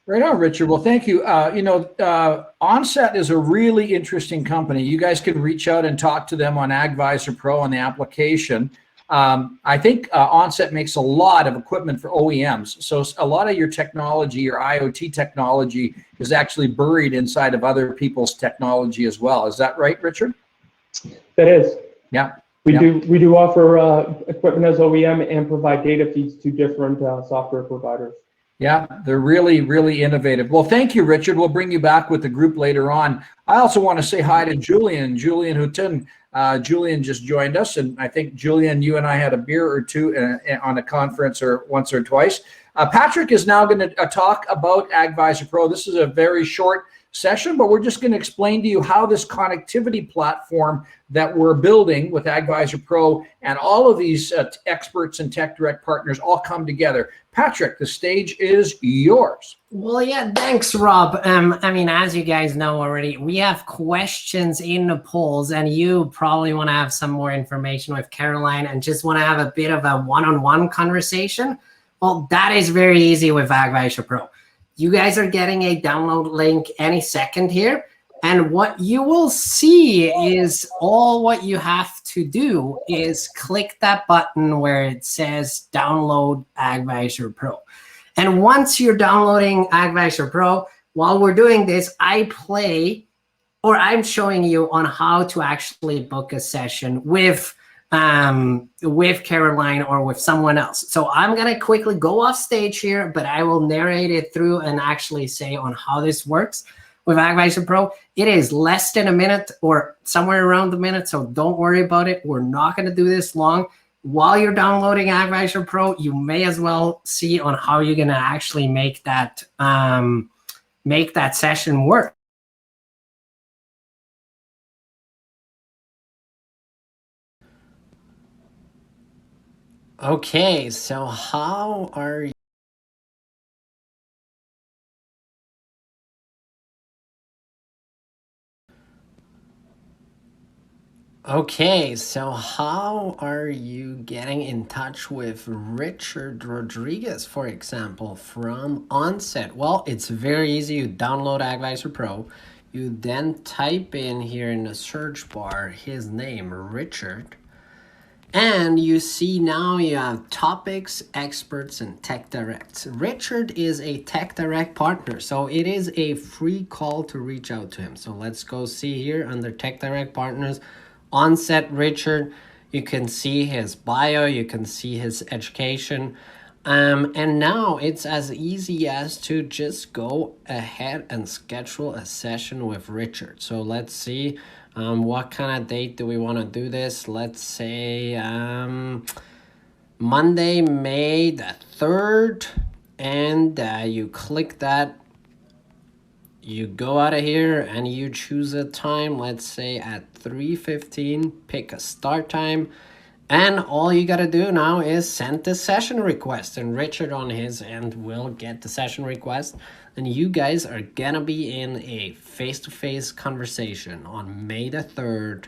Right on, Richard. Well, thank you. Onset is a really interesting company. You guys can reach out and talk to them on AgVisor Pro on the application. I think Onset makes a lot of equipment for OEMs. So a lot of your technology, your IoT technology, is actually buried inside of other people's technology as well. Is that right, Richard? That is. Yeah. We do offer equipment as OEM and provide data feeds to different software providers. Yeah, they're really, really innovative. Well, thank you, Richard. We'll bring you back with the group later on. I also want to say hi to Julian Houghton. Julian just joined us, and I think, Julian, you and I had a beer or two on a conference or once or twice. Patrick is now going to talk about AgVisor Pro. This is a very short session, but we're just going to explain to you how this connectivity platform that we're building with AgVisor Pro and all of these experts and Tech Direct partners all come together. Patrick, the stage is yours. Well, yeah, thanks, Rob. I mean, as you guys know already, we have questions in the polls, and you probably want to have some more information with Caroline and just want to have a bit of a one-on-one conversation. Well, that is very easy with AgVisor Pro. You guys are getting a download link any second here. And what you will see is all what you have to do is click that button where it says download AgVisor Pro. And once you're downloading AgVisor Pro, while we're doing this, I'm showing you on how to actually book a session with Caroline or with someone else. So I'm going to quickly go off stage here, but I will narrate it through and actually say on how this works with AgVisor Pro. It is less than a minute or somewhere around a minute, so don't worry about it. We're not going to do this long. While you're downloading AgVisor Pro, you may as well see on how you're going to actually make that session work. Okay, so how are you? Okay, so how are you getting in touch with Richard Rodriguez, for example, from Onset? Well, it's very easy. You download AgVisor Pro. You then type in here in the search bar his name, Richard. And you see now you have topics, experts, and Tech Directs. Richard is a Tech Direct partner, so it is a free call to reach out to him. So let's go see here under Tech Direct partners, Onset Richard. You can see his bio, you can see his education. And now it's as easy as to just go ahead and schedule a session with Richard. So let's see. What kind of date do we want to do this? Let's say Monday, May the 3rd, and you click that. You go out of here and you choose a time, let's say at 3:15, pick a start time. And all you got to do now is send the session request, and Richard on his end will get the session request. And you guys are going to be in a face-to-face conversation on May the 3rd,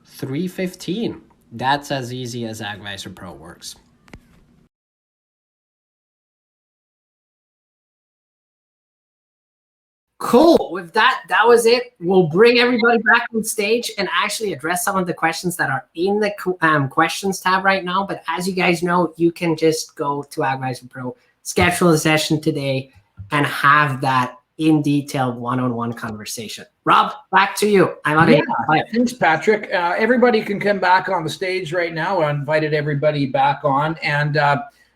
3:15. That's as easy as AgVisor Pro works. Cool. With that, that was it. We'll bring everybody back on stage and actually address some of the questions that are in the questions tab right now. But as you guys know, you can just go to AgVisor Pro, schedule a session today, and have that in detailed one-on-one conversation. Rob, back to you. I'm out of here. Bye. Thanks, Patrick. Everybody can come back on the stage right now. I invited everybody back on, and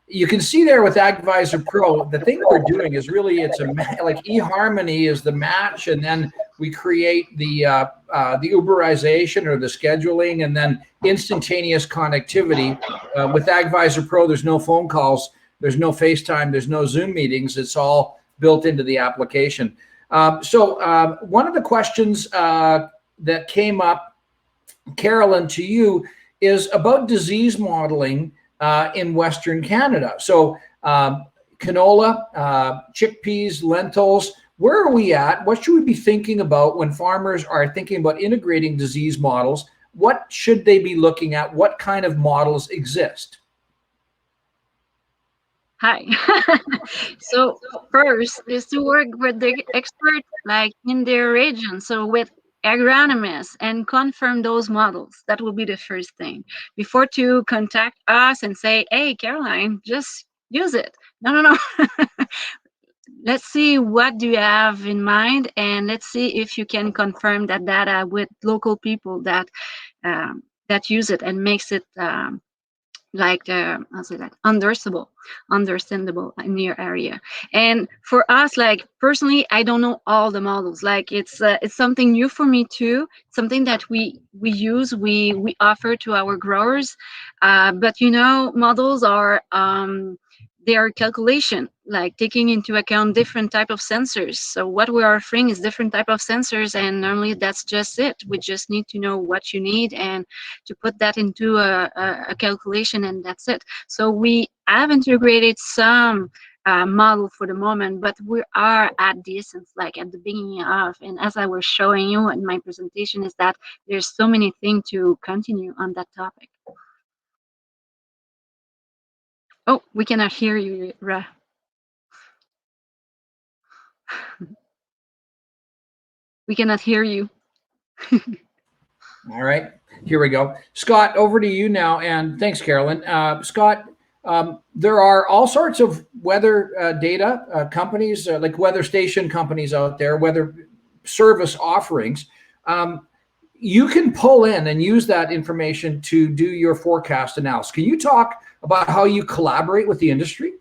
you can see there with AgVisor Pro, the thing we're doing is really, it's like eHarmony is the match, and then we create the Uberization or the scheduling, and then instantaneous connectivity. With AgVisor Pro, there's no phone calls, there's no FaceTime, there's no Zoom meetings. It's all built into the application. So one of the questions that came up, Carolyn, to you is about disease modeling in Western Canada. So canola, chickpeas, lentils, where are we at? What should we be thinking about when farmers are thinking about integrating disease models? What should they be looking at? What kind of models exist? Hi. So first is to work with the experts like in their region. So with agronomists and confirm those models. That will be the first thing before to contact us and say, hey, Caroline, just use it. No. Let's see what do you have in mind, and let's see if you can confirm that data with local people that that use it and makes it like I'll say that understandable in your area. And for us, like personally, I don't know all the models. Like it's something new for me too. Something that we use, we offer to our growers. But you know, models are they are calculation, like taking into account different type of sensors. So what we are offering is different type of sensors, and normally that's just it. We just need to know what you need and to put that into a calculation, and that's it. So we have integrated some model for the moment, but we are at the essence, like at the beginning of, and as I was showing you in my presentation, is that there's so many things to continue on that topic. Oh, we cannot hear you, Ra. We cannot hear you. All right, here we go. Scott, over to you now, and thanks, Carolyn. Scott, there are all sorts of weather data companies, like weather station companies out there, weather service offerings. You can pull in and use that information to do your forecast analysis. Can you talk about how you collaborate with the industry?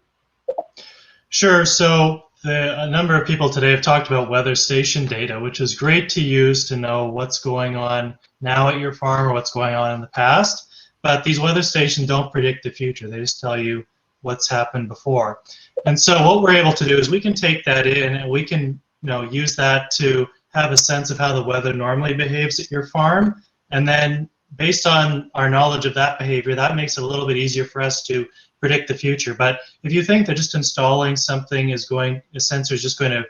Sure. So a number of people today have talked about weather station data, which is great to use to know what's going on now at your farm or what's going on in the past. But these weather stations don't predict the future. They just tell you what's happened before. And so what we're able to do is we can take that in and we can use that to have a sense of how the weather normally behaves at your farm. And then based on our knowledge of that behavior, that makes it a little bit easier for us to predict the future. But if you think that just installing something a sensor is just going to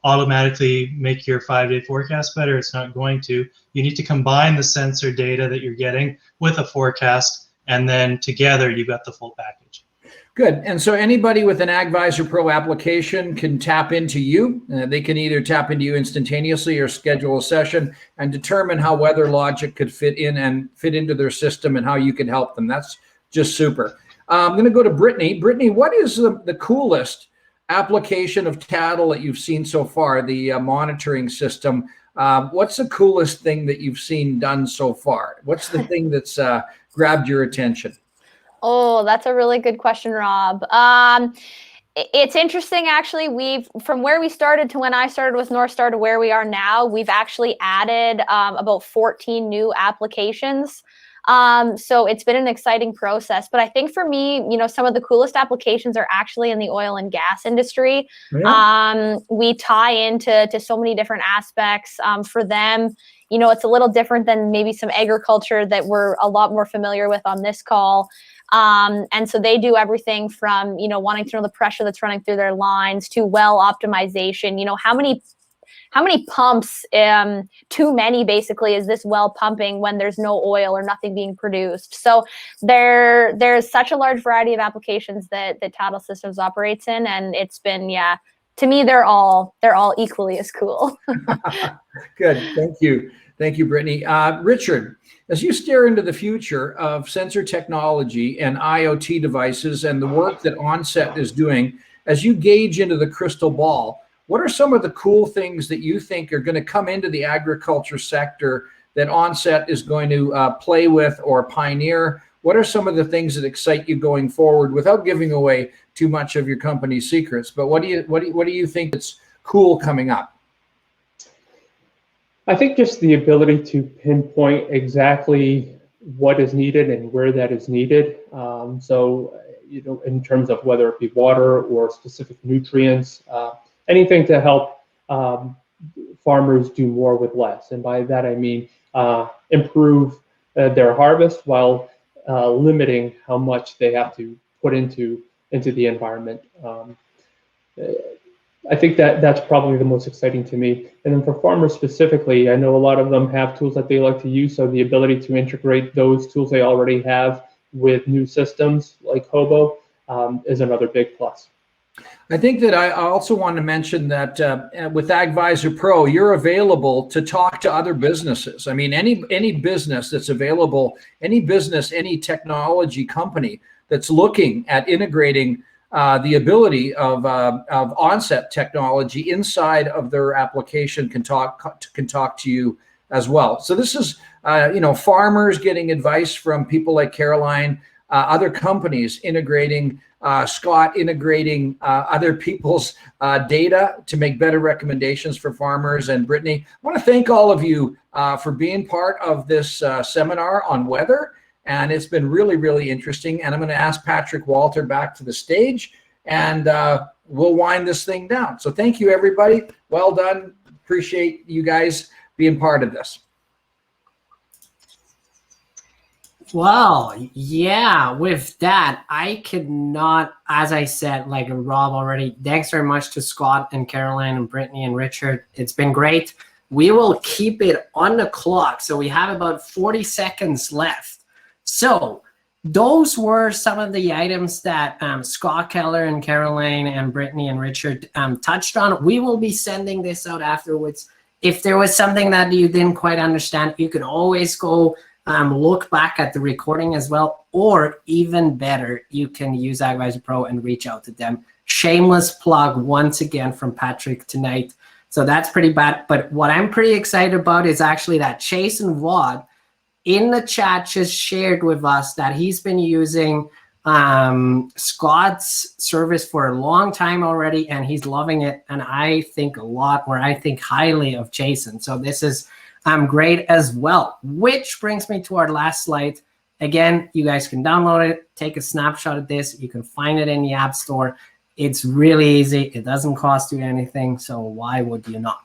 automatically make your 5-day forecast better, it's not going to. You need to combine the sensor data that you're getting with a forecast, and then together you've got the full package. Good. And so anybody with an AgVisor Pro application can tap into you. They can either tap into you instantaneously or schedule a session and determine how Weather Logic could fit into their system and how you can help them. That's just super. I'm going to go to Brittany. Brittany, what is the coolest application of cattle that you've seen so far, the monitoring system? What's the coolest thing that you've seen done so far? What's the thing that's grabbed your attention? Oh, that's a really good question, Rob. It's interesting, actually. From where we started to when I started with North Star to where we are now, we've actually added about 14 new applications. So it's been an exciting process. But I think for me, some of the coolest applications are actually in the oil and gas industry. Yeah. We tie into so many different aspects. For them, it's a little different than maybe some agriculture that we're a lot more familiar with on this call. And so they do everything from, wanting to know the pressure that's running through their lines to well optimization. How many pumps, too many basically, is this well pumping when there's no oil or nothing being produced? So there's such a large variety of applications that Tattle Systems operates in, and it's been, to me, they're all equally as cool. Good. Thank you, Brittany. Richard, as you stare into the future of sensor technology and IoT devices and the work that Onset is doing, as you gauge into the crystal ball, what are some of the cool things that you think are going to come into the agriculture sector that Onset is going to play with or pioneer? What are some of the things that excite you going forward, without giving away too much of your company's secrets? But what do you think is cool coming up? I think just the ability to pinpoint exactly what is needed and where that is needed. So, in terms of whether it be water or specific nutrients, anything to help farmers do more with less. And by that I mean improve their harvest while limiting how much they have to put into the environment. I think that's probably the most exciting to me. And then for farmers specifically, I know a lot of them have tools that they like to use, so the ability to integrate those tools they already have with new systems like Hobo is another big plus. I think that I also want to mention that with AgVisor Pro, you're available to talk to other businesses. I mean, any business that's available, any business, any technology company that's looking at integrating the ability of Onset technology inside of their application can talk to you as well. So this is farmers getting advice from people like Caroline, other companies integrating, Scott integrating other people's data to make better recommendations for farmers, and Brittany. I want to thank all of you for being part of this seminar on weather. And it's been really, really interesting. And I'm going to ask Patrick Walter back to the stage, and we'll wind this thing down. So thank you, everybody. Well done. Appreciate you guys being part of this. Well, yeah, with that, I could not, as I said, like Rob already, thanks very much to Scott and Caroline and Brittany and Richard. It's been great. We will keep it on the clock. So we have about 40 seconds left. So those were some of the items that Scott Keller and Caroline and Brittany and Richard touched on. We will be sending this out afterwards. If there was something that you didn't quite understand, you could always go look back at the recording as well, or even better, you can use AgVisor Pro and reach out to them. Shameless plug once again from Patrick tonight. So that's pretty bad. But what I'm pretty excited about is actually that Jason Watt in the chat just shared with us that he's been using Scott's service for a long time already, and he's loving it. And I think highly of Jason. So this is great as well, which brings me to our last slide. Again, you guys can download it, take a snapshot of this. You can find it in the App Store. It's really easy. It doesn't cost you anything, so why would you not?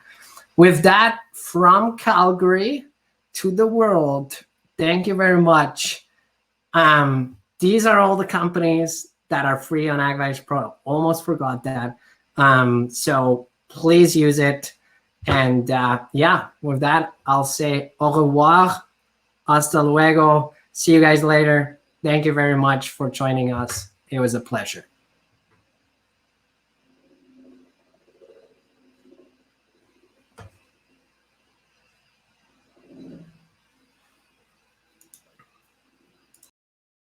With that, from Calgary to the world, thank you very much. These are all the companies that are free on AgVisor Pro. Almost forgot that. So please use it. And yeah, with that, I'll say au revoir, hasta luego. See you guys later. Thank you very much for joining us. It was a pleasure.